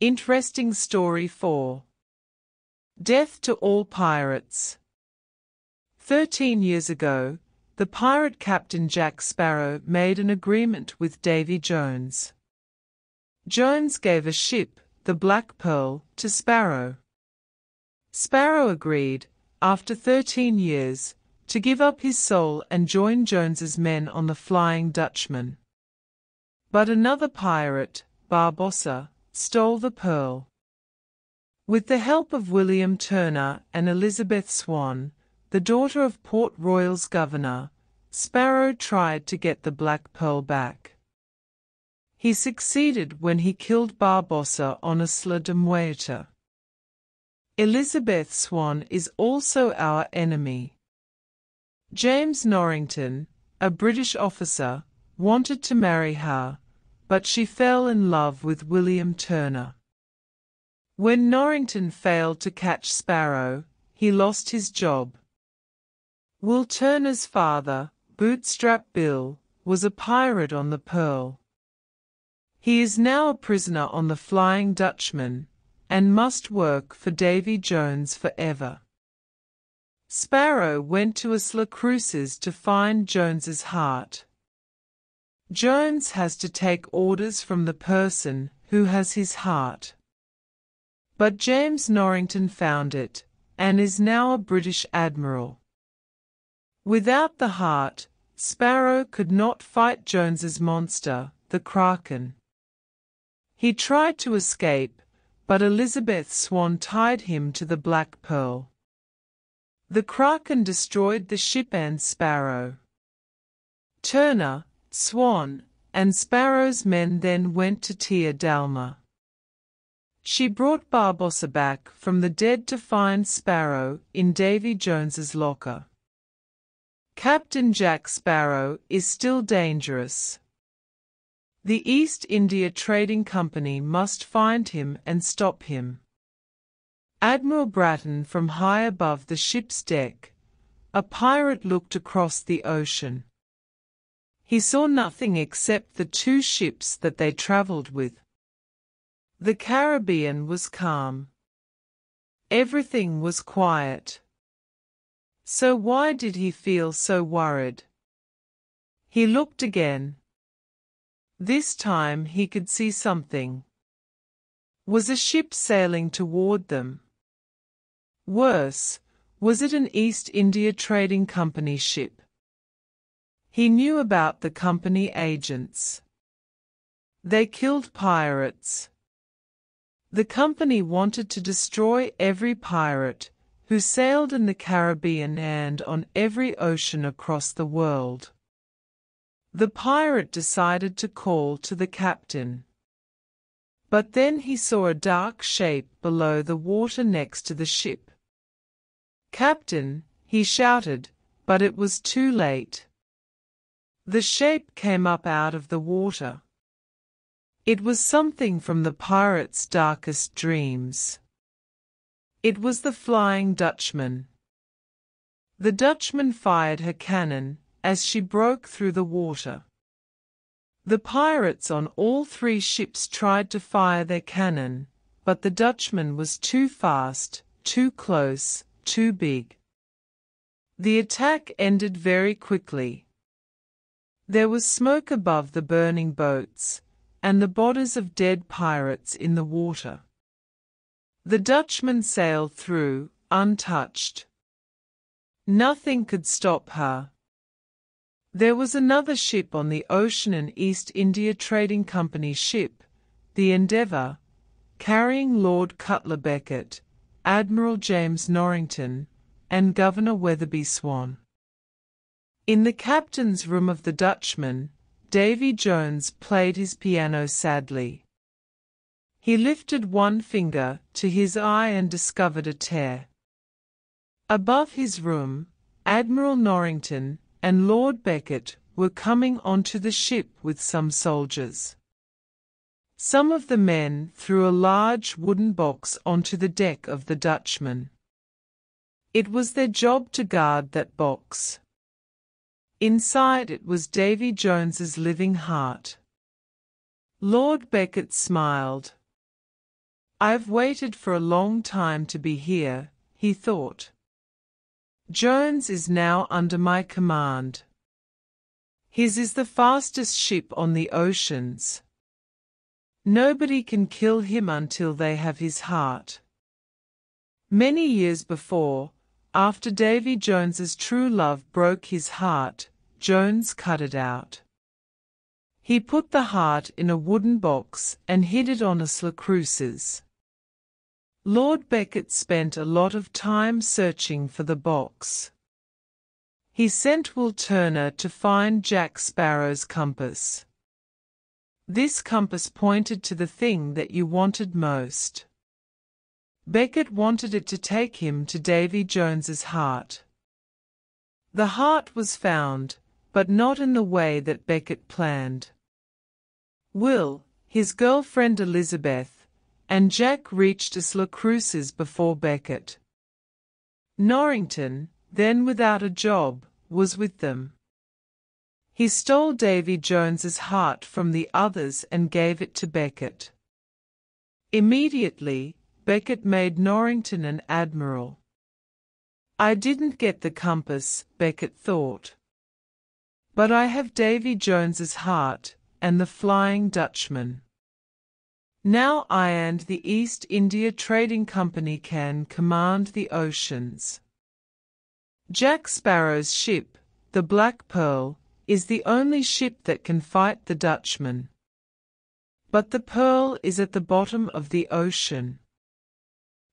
Interesting Story 4. Death to all pirates. 13 years ago, the pirate captain Jack Sparrow made an agreement with Davy Jones. Jones gave a ship, the Black Pearl, to Sparrow. Sparrow agreed, after 13 years, to give up his soul and join Jones's men on the Flying Dutchman. But another pirate, Barbossa, stole the pearl. With the help of William Turner and Elizabeth Swan, the daughter of Port Royal's governor, Sparrow tried to get the Black Pearl back. He succeeded when he killed Barbossa on Isla de Muerta. Elizabeth Swan is also our enemy. James Norrington, a British officer, wanted to marry her, but she fell in love with William Turner. When Norrington failed to catch Sparrow, he lost his job. Will Turner's father, Bootstrap Bill, was a pirate on the Pearl. He is now a prisoner on the Flying Dutchman, and must work for Davy Jones forever. Sparrow went to Isla Cruces to find Jones's heart. Jones has to take orders from the person who has his heart. But James Norrington found it, and is now a British admiral. Without the heart, Sparrow could not fight Jones's monster, the Kraken. He tried to escape, but Elizabeth Swan tied him to the Black Pearl. The Kraken destroyed the ship and Sparrow. Turner, Swan, and Sparrow's men then went to Tia Dalma. She brought Barbossa back from the dead to find Sparrow in Davy Jones's locker. Captain Jack Sparrow is still dangerous. The East India Trading Company must find him and stop him. Admiral Bratton, from high above the ship's deck, a pirate, looked across the ocean. He saw nothing except the two ships that they travelled with. The Caribbean was calm. Everything was quiet. So why did he feel so worried? He looked again. This time he could see something. Was a ship sailing toward them? Worse, was it an East India Trading Company ship? He knew about the company agents. They killed pirates. The company wanted to destroy every pirate who sailed in the Caribbean and on every ocean across the world. The pirate decided to call to the captain. But then he saw a dark shape below the water next to the ship. "Captain," he shouted, but it was too late. The shape came up out of the water. It was something from the pirate's darkest dreams. It was the Flying Dutchman. The Dutchman fired her cannon as she broke through the water. The pirates on all three ships tried to fire their cannon, but the Dutchman was too fast, too close, too big. The attack ended very quickly. There was smoke above the burning boats, and the bodies of dead pirates in the water. The Dutchman sailed through, untouched. Nothing could stop her. There was another ship on the ocean, an East India Trading Company ship, the Endeavour, carrying Lord Cutler Beckett, Admiral James Norrington, and Governor Weatherby Swan. In the captain's room of the Dutchman, Davy Jones played his piano sadly. He lifted one finger to his eye and discovered a tear. Above his room, Admiral Norrington and Lord Beckett were coming onto the ship with some soldiers. Some of the men threw a large wooden box onto the deck of the Dutchman. It was their job to guard that box. Inside it was Davy Jones's living heart. Lord Beckett smiled. I've waited for a long time to be here, he thought. Jones is now under my command. His is the fastest ship on the oceans. Nobody can kill him until they have his heart. Many years before, after Davy Jones's true love broke his heart, Jones cut it out. He put the heart in a wooden box and hid it on a sluices. Lord Becket spent a lot of time searching for the box. He sent Will Turner to find Jack Sparrow's compass. This compass pointed to the thing that you wanted most. Becket wanted it to take him to Davy Jones's heart. The heart was found, but not in the way that Becket planned. Will, his girlfriend Elizabeth, and Jack reached Cruces before Becket. Norrington, then without a job, was with them. He stole Davy Jones's heart from the others and gave it to Becket. Immediately, Becket made Norrington an admiral. I didn't get the compass, Becket thought. But I have Davy Jones's heart, and the Flying Dutchman. Now I and the East India Trading Company can command the oceans. Jack Sparrow's ship, the Black Pearl, is the only ship that can fight the Dutchman. But the Pearl is at the bottom of the ocean.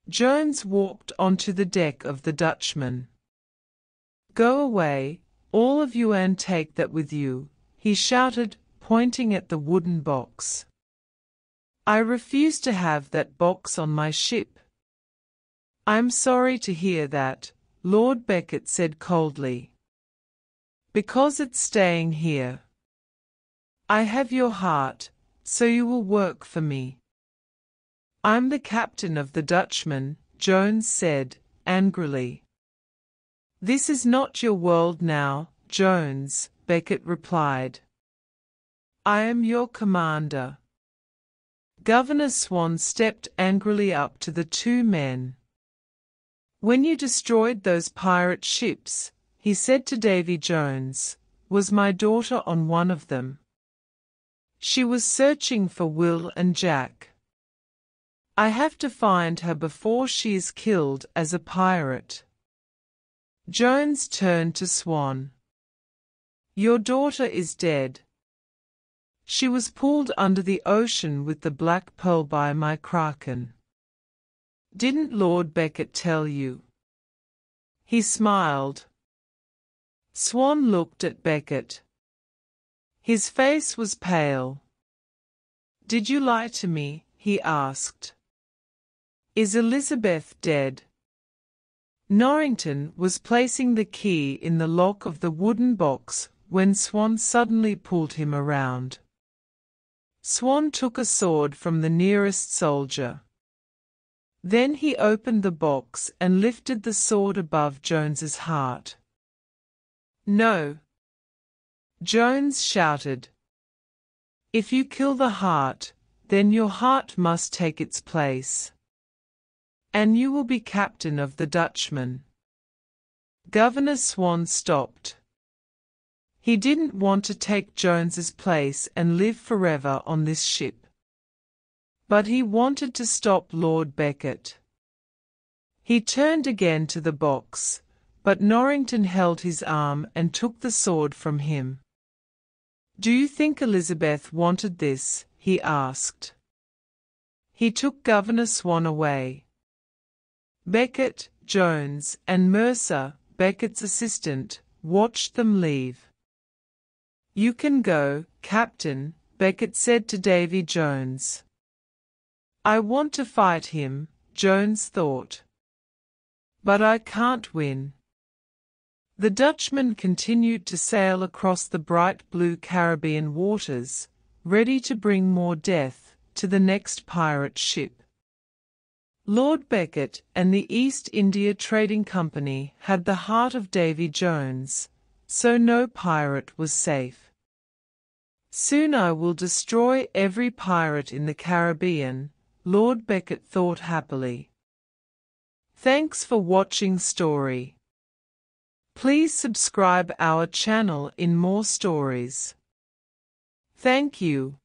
Jones walked onto the deck of the Dutchman. Go away, all of you, and take that with you, he shouted, pointing at the wooden box. I refuse to have that box on my ship. I'm sorry to hear that, Lord Becket said coldly. Because it's staying here. I have your heart, so you will work for me. I'm the captain of the Dutchman, Jones said, angrily. This is not your world now, Jones, Becket replied. I am your commander. Governor Swan stepped angrily up to the two men. When you destroyed those pirate ships, he said to Davy Jones, was my daughter on one of them? She was searching for Will and Jack. I have to find her before she is killed as a pirate. Jones turned to Swan. Your daughter is dead. She was pulled under the ocean with the Black Pearl by my kraken. Didn't Lord Becket tell you? He smiled. Swan looked at Becket. His face was pale. Did you lie to me? He asked. Is Elizabeth dead? Norrington was placing the key in the lock of the wooden box when Swan suddenly pulled him around. Swan took a sword from the nearest soldier. Then he opened the box and lifted the sword above Jones's heart. No! Jones shouted. If you kill the heart, then your heart must take its place. And you will be captain of the Dutchman. Governor Swan stopped. He didn't want to take Jones's place and live forever on this ship. But he wanted to stop Lord Becket. He turned again to the box, but Norrington held his arm and took the sword from him. Do you think Elizabeth wanted this? He asked. He took Governor Swan away. Becket, Jones, and Mercer, Becket's assistant, watched them leave. You can go, Captain, Becket said to Davy Jones. I want to fight him, Jones thought. But I can't win. The Dutchman continued to sail across the bright blue Caribbean waters, ready to bring more death to the next pirate ship. Lord Becket and the East India Trading Company had the heart of Davy Jones, so no pirate was safe. Soon I will destroy every pirate in the Caribbean, Lord Becket thought happily. Thanks for watching story. Please subscribe our channel in more stories. Thank you.